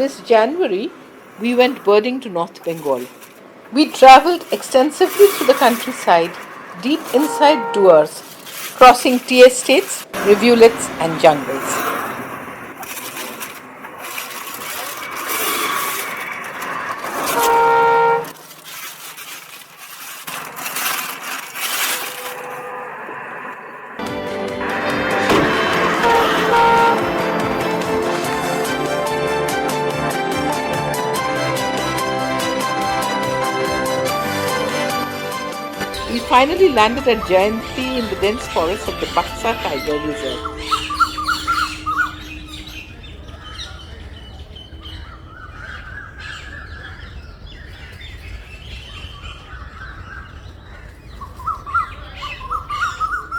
This January, we went birding to North Bengal. We travelled extensively through the countryside, deep inside Dooars, crossing tea estates, rivulets, and jungles. We finally landed at Jayanti in the dense forest of the Buxa Tiger Reserve.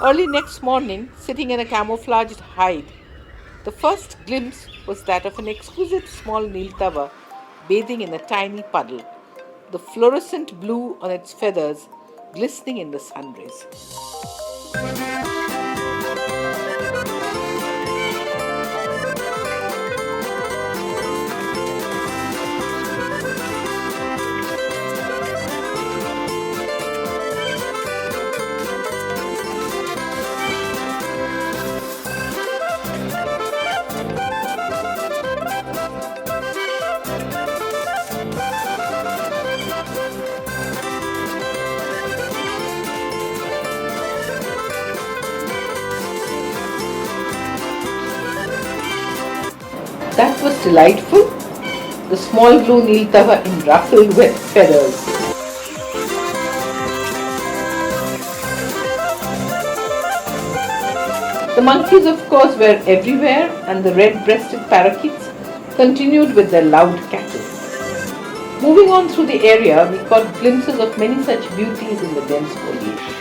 Early next morning, sitting in a camouflaged hide, the first glimpse was that of an exquisite small Niltava bathing in a tiny puddle, the fluorescent blue on its feathers glistening in the sun rays. That was delightful. The small blue Niltava in ruffled wet feathers. The monkeys, of course, were everywhere, and the red-breasted parakeets continued with their loud cackle. Moving on through the area, we caught glimpses of many such beauties in the dense foliage.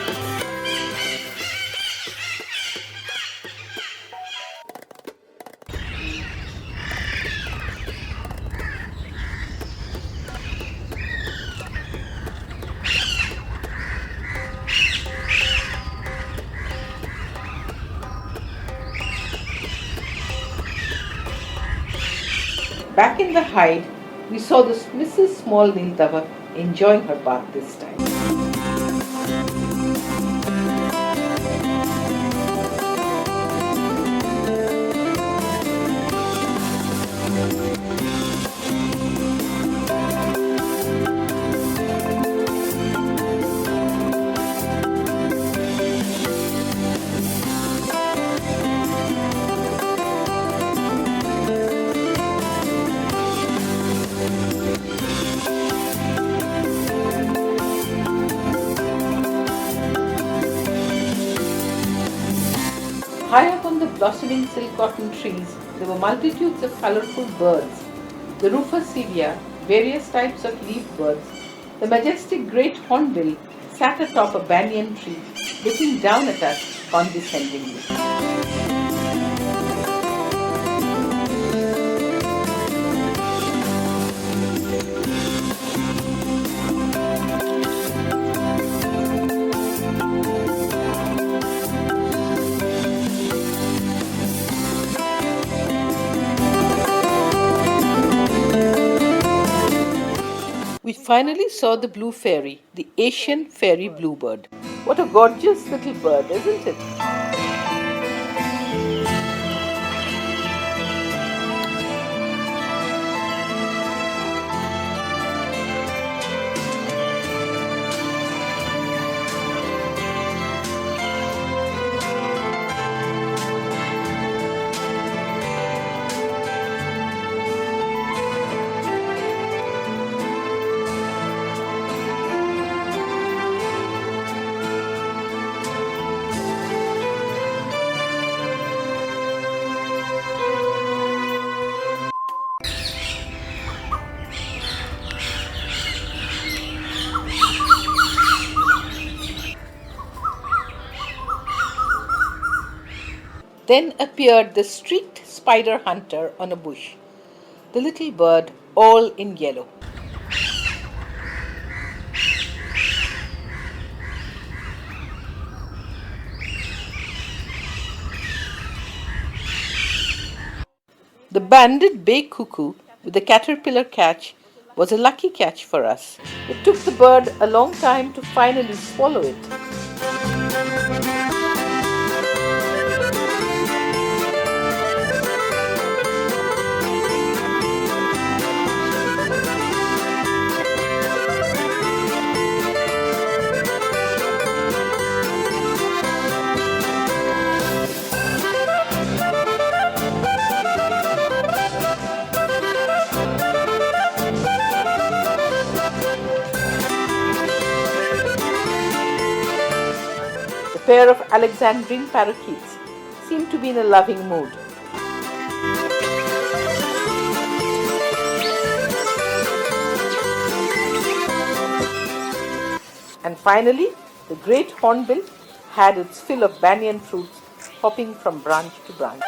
Back in the hide, we saw the Mrs. Small Niltava enjoying her bath this time. High up on the blossoming silk cotton trees, there were multitudes of colorful birds. The rufous sevia, various types of leaf birds, the majestic great hornbill sat atop a banyan tree, looking down at us condescendingly. We finally saw the blue fairy, the Asian fairy bluebird. What a gorgeous little bird, isn't it? Then appeared the streaked spider hunter on a bush, the little bird all in yellow. The banded bay cuckoo with the caterpillar catch was a lucky catch for us. It took the bird a long time to finally swallow it. The pair of Alexandrine parakeets seemed to be in a loving mood. And finally, the great hornbill had its fill of banyan fruits, hopping from branch to branch.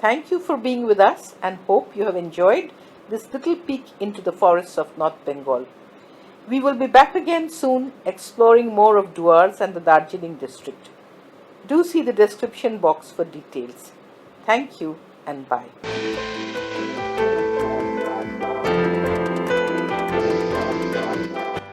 Thank you for being with us and hope you have enjoyed this little peek into the forests of North Bengal. We will be back again soon exploring more of Dooars and the Darjeeling district. Do see the description box for details. Thank you and bye.